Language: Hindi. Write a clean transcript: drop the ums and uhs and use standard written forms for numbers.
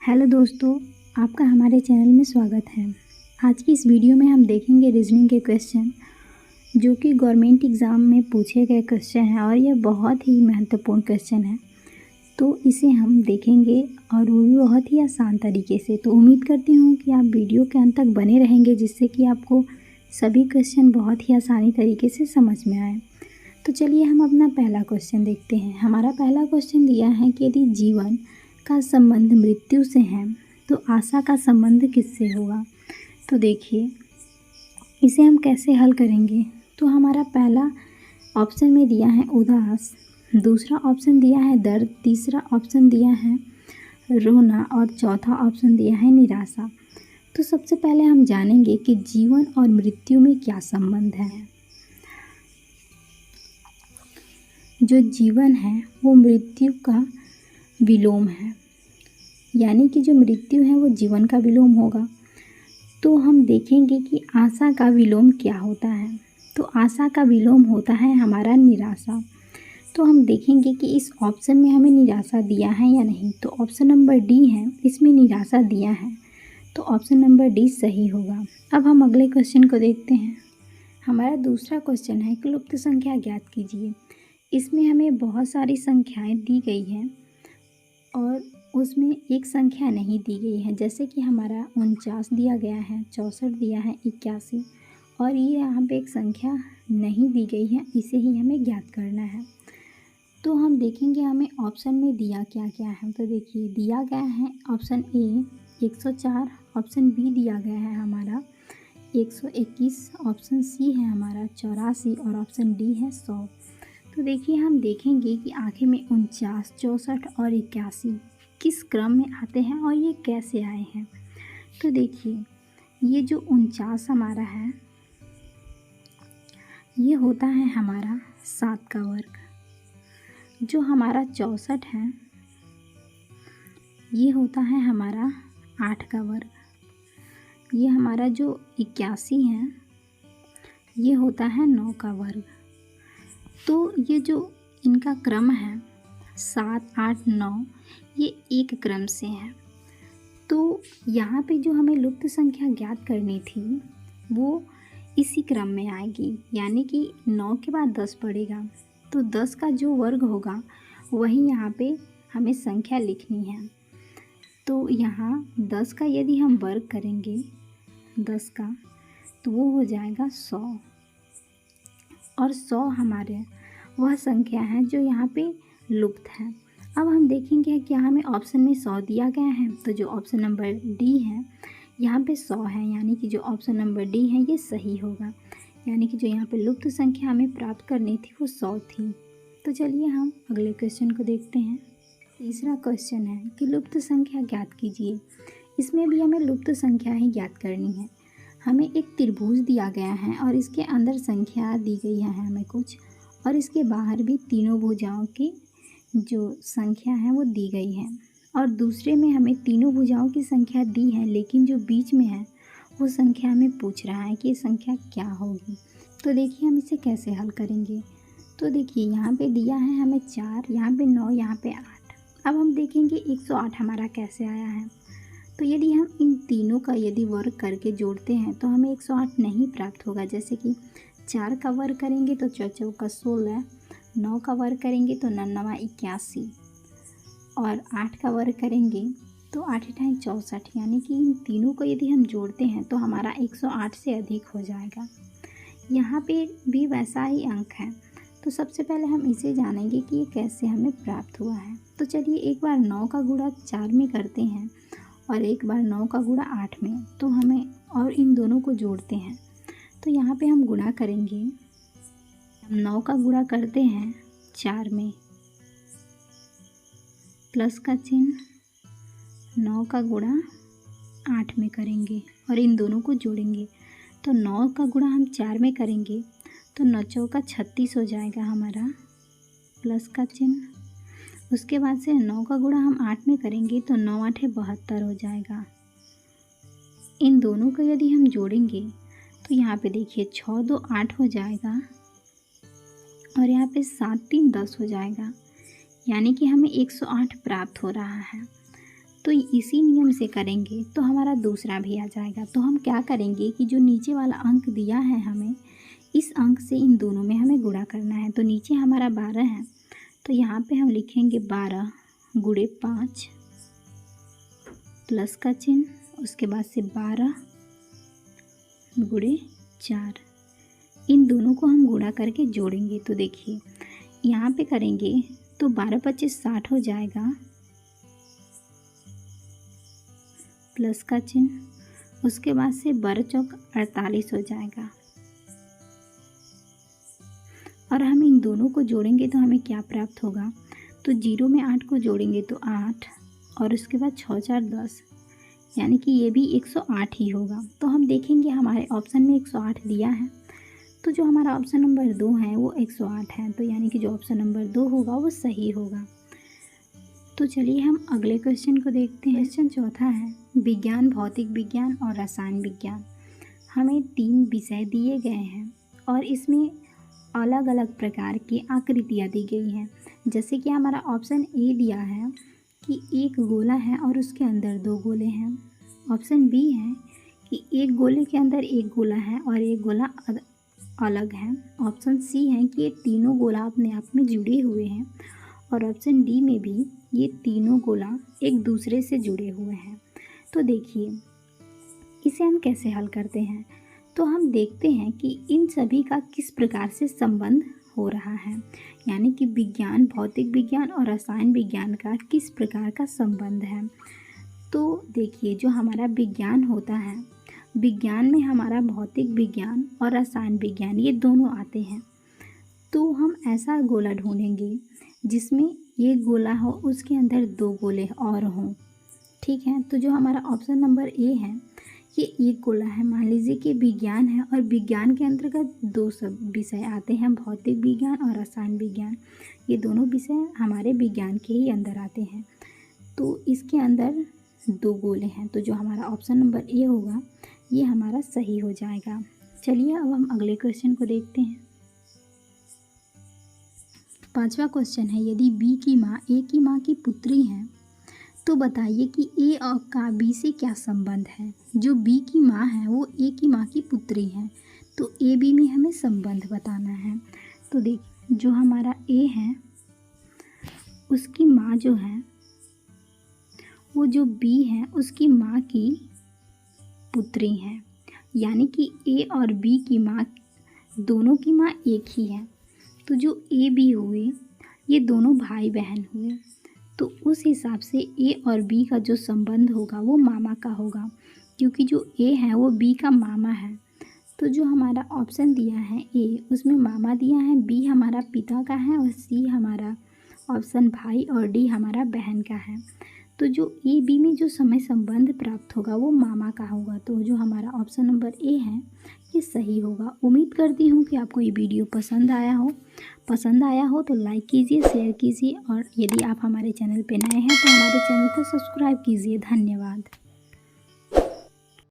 हेलो दोस्तों, आपका हमारे चैनल में स्वागत है। आज की इस वीडियो में हम देखेंगे रीजनिंग के क्वेश्चन जो कि गवर्नमेंट एग्ज़ाम में पूछे गए क्वेश्चन हैं और यह बहुत ही महत्वपूर्ण क्वेश्चन है। तो इसे हम देखेंगे और वो भी बहुत ही आसान तरीके से। तो उम्मीद करती हूँ कि आप वीडियो के अंत तक बने रहेंगे, जिससे कि आपको सभी क्वेश्चन बहुत ही आसानी तरीके से समझ में आए। तो चलिए हम अपना पहला क्वेश्चन देखते हैं। हमारा पहला क्वेश्चन दिया है कि यदि जीवन का संबंध मृत्यु से है तो आशा का संबंध किससे होगा। तो देखिए इसे हम कैसे हल करेंगे। तो हमारा पहला ऑप्शन में दिया है उदास, दूसरा ऑप्शन दिया है दर्द, तीसरा ऑप्शन दिया है रोना और चौथा ऑप्शन दिया है निराशा। तो सबसे पहले हम जानेंगे कि जीवन और मृत्यु में क्या संबंध है। जो जीवन है वो मृत्यु का विलोम है, यानी कि जो मृत्यु है वो जीवन का विलोम होगा। तो हम देखेंगे कि आशा का विलोम क्या होता है। तो आशा का विलोम होता है हमारा निराशा। तो हम देखेंगे कि इस ऑप्शन में हमें निराशा दिया है या नहीं। तो ऑप्शन नंबर डी है, इसमें निराशा दिया है, तो ऑप्शन नंबर डी सही होगा। अब हम अगले क्वेश्चन को देखते हैं। हमारा दूसरा क्वेश्चन है कि लुप्त संख्या ज्ञात कीजिए। इसमें हमें बहुत सारी संख्याएं दी गई हैं और उसमें एक संख्या नहीं दी गई है, जैसे कि हमारा 49 दिया गया है, 64 दिया है, 81 और ये यहाँ पे एक संख्या नहीं दी गई है, इसे ही हमें ज्ञात करना है। तो हम देखेंगे हमें ऑप्शन में दिया क्या क्या है। तो देखिए दिया गया है ऑप्शन ए 104, ऑप्शन बी दिया गया है हमारा 121, ऑप्शन सी है हमारा 84 और ऑप्शन डी है 100। तो देखिए हम देखेंगे कि आखिर में 49, 64 और 81 किस क्रम में आते हैं और ये कैसे आए हैं। तो देखिए ये जो 49 हमारा है ये होता है हमारा 7 का वर्ग, जो हमारा 64 है ये होता है हमारा 8 का वर्ग, ये हमारा जो 81 है ये होता है 9 का वर्ग। तो ये जो इनका क्रम है 7, 8, 9 ये एक क्रम से है। तो यहाँ पे जो हमें लुप्त संख्या ज्ञात करनी थी वो इसी क्रम में आएगी, यानी कि 9 के बाद 10 पड़ेगा, तो 10 का जो वर्ग होगा वही यहाँ पे हमें संख्या लिखनी है। तो यहाँ 10 का यदि हम वर्ग करेंगे 10 का तो वो हो जाएगा 100 और 100 हमारे वह संख्या है जो यहाँ पे लुप्त है। अब हम देखेंगे क्या हमें ऑप्शन में 100 दिया गया है। तो जो ऑप्शन नंबर डी है यहाँ पे 100 है, यानी कि जो ऑप्शन नंबर डी है ये सही होगा, यानी कि जो यहाँ पे लुप्त संख्या हमें प्राप्त करनी थी वो 100 थी। तो चलिए हम अगले क्वेश्चन को देखते हैं। तीसरा क्वेश्चन है कि लुप्त संख्या ज्ञात कीजिए। इसमें भी हमें लुप्त संख्या ही ज्ञात करनी है। हमें एक त्रिभुज दिया गया है और इसके अंदर संख्या दी गई है हमें कुछ, और इसके बाहर भी तीनों भुजाओं की जो संख्या है वो दी गई है, और दूसरे में हमें तीनों भुजाओं की संख्या दी है, लेकिन जो बीच में है वो संख्या हमें पूछ रहा है कि ये संख्या क्या होगी। तो देखिए हम इसे कैसे हल करेंगे। तो देखिए यहाँ पे दिया है हमें 4, यहाँ पे 9, यहाँ पे 8। अब हम देखेंगे 108 हमारा कैसे आया है। तो यदि हम इन तीनों का यदि वर्ग करके जोड़ते हैं तो हमें 108 नहीं प्राप्त होगा। जैसे कि 4 का वर्ग करेंगे तो 4 चौका 16, 9 का वर्ग करेंगे तो 9 9 81 और 8 का वर्ग करेंगे तो 8 8 64, यानी कि इन तीनों को यदि हम जोड़ते हैं तो हमारा 108 से अधिक हो जाएगा। यहाँ पे भी वैसा ही अंक है। तो सबसे पहले हम इसे जानेंगे कि ये कैसे हमें प्राप्त हुआ है। तो चलिए एक बार 9 का गुणा 4 में करते हैं और एक बार 9 का गुणा 8 में, तो हमें और इन दोनों को जोड़ते हैं। तो यहाँ पे हम गुणा करेंगे, 9 का गुणा करते हैं 4 में, प्लस का चिन्ह, 9 का गुणा 8 में करेंगे और इन दोनों को जोड़ेंगे। तो 9 का गुणा हम 4 में करेंगे तो 9 चौका 36 हो जाएगा हमारा, प्लस का चिन्ह। उसके बाद से 9 का गुणा हम 8 में करेंगे तो 9 8 72 हो जाएगा। इन दोनों को यदि हम जोड़ेंगे तो यहाँ पे देखिए 6 2 8 हो जाएगा और यहाँ पे 7 3 10 हो जाएगा, यानी कि हमें 108 प्राप्त हो रहा है। तो इसी नियम से करेंगे तो हमारा दूसरा भी आ जाएगा। तो हम क्या करेंगे कि जो नीचे वाला अंक दिया है हमें, इस अंक से इन दोनों में हमें गुणा करना है। तो नीचे हमारा 12 है, तो यहाँ पे हम लिखेंगे 12 गुणे 5 प्लस का चिन्ह, उसके बाद से 12 गुणे 4। इन दोनों को हम गुणा करके जोड़ेंगे। तो देखिए यहाँ पे करेंगे तो 12 25 60 हो जाएगा, प्लस का चिन्ह, उसके बाद से 12 चौक 48 हो जाएगा। और हम इन दोनों को जोड़ेंगे तो हमें क्या प्राप्त होगा, तो 0 में 8 को जोड़ेंगे तो 8 और उसके बाद 6 4 10, यानी कि ये भी 108 ही होगा। तो हम देखेंगे हमारे ऑप्शन में 108 दिया है, तो जो हमारा ऑप्शन नंबर 2 है वो 108 है। तो यानी कि जो ऑप्शन नंबर 2 होगा वो सही होगा। तो चलिए हम अगले क्वेश्चन को देखते हैं। क्वेश्चन चौथा है, विज्ञान, भौतिक विज्ञान और रसायन विज्ञान। हमें 3 विषय दिए गए हैं और इसमें अलग अलग प्रकार की आकृतियाँ दी गई हैं। जैसे कि हमारा ऑप्शन ए दिया है कि एक गोला है और उसके अंदर 2 गोले हैं। ऑप्शन बी है कि एक गोले के अंदर एक गोला है और एक गोला अलग है। ऑप्शन सी है कि ये तीनों गोला अपने आप में जुड़े हुए हैं। और ऑप्शन डी में भी ये तीनों गोला एक दूसरे से जुड़े हुए हैं। तो देखिए इसे हम कैसे हल करते हैं, तो हम देखते हैं कि इन सभी का किस प्रकार से संबंध हो रहा है, यानी कि विज्ञान, भौतिक विज्ञान और रसायन विज्ञान का किस प्रकार का संबंध है। तो देखिए जो हमारा विज्ञान होता है, विज्ञान में हमारा भौतिक विज्ञान और रसायन विज्ञान ये दोनों आते हैं। तो हम ऐसा गोला ढूंढेंगे जिसमें एक गोला हो, उसके अंदर 2 गोले और हों। ठीक है, तो जो हमारा ऑप्शन नंबर ए है ये एक गोला है। मान लीजिए कि विज्ञान है और विज्ञान के अंतर्गत 2 सब विषय आते हैं, भौतिक विज्ञान और रसायन विज्ञान। ये दोनों विषय हमारे विज्ञान के ही अंदर आते हैं। तो इसके अंदर 2 गोले हैं, तो जो हमारा ऑप्शन नंबर ए होगा ये हमारा सही हो जाएगा। चलिए अब हम अगले क्वेश्चन को देखते हैं। 5वां क्वेश्चन है, यदि बी की माँ ए की माँ की पुत्री है तो बताइए कि ए और का बी से क्या संबंध है। जो बी की माँ है वो ए की माँ की पुत्री है, तो ए बी में हमें संबंध बताना है। तो देखिए जो हमारा ए है उसकी माँ जो है वो जो बी है उसकी माँ की पुत्री है, यानी कि ए और बी की माँ दोनों की माँ एक ही है। तो जो ए बी हुए ये दोनों भाई बहन हुए, तो उस हिसाब से ए और बी का जो संबंध होगा वो मामा का होगा, क्योंकि जो ए है वो बी का मामा है। तो जो हमारा ऑप्शन दिया है ए उसमें मामा दिया है, बी हमारा पिता का है और सी हमारा ऑप्शन भाई और डी हमारा बहन का है। तो जो ए बी में जो समय संबंध प्राप्त होगा वो मामा का होगा। तो जो हमारा ऑप्शन नंबर ए है ये सही होगा। उम्मीद करती हूँ कि आपको ये वीडियो पसंद आया हो तो लाइक कीजिए, शेयर कीजिए और यदि आप हमारे चैनल पे नए हैं तो हमारे चैनल को सब्सक्राइब कीजिए। धन्यवाद।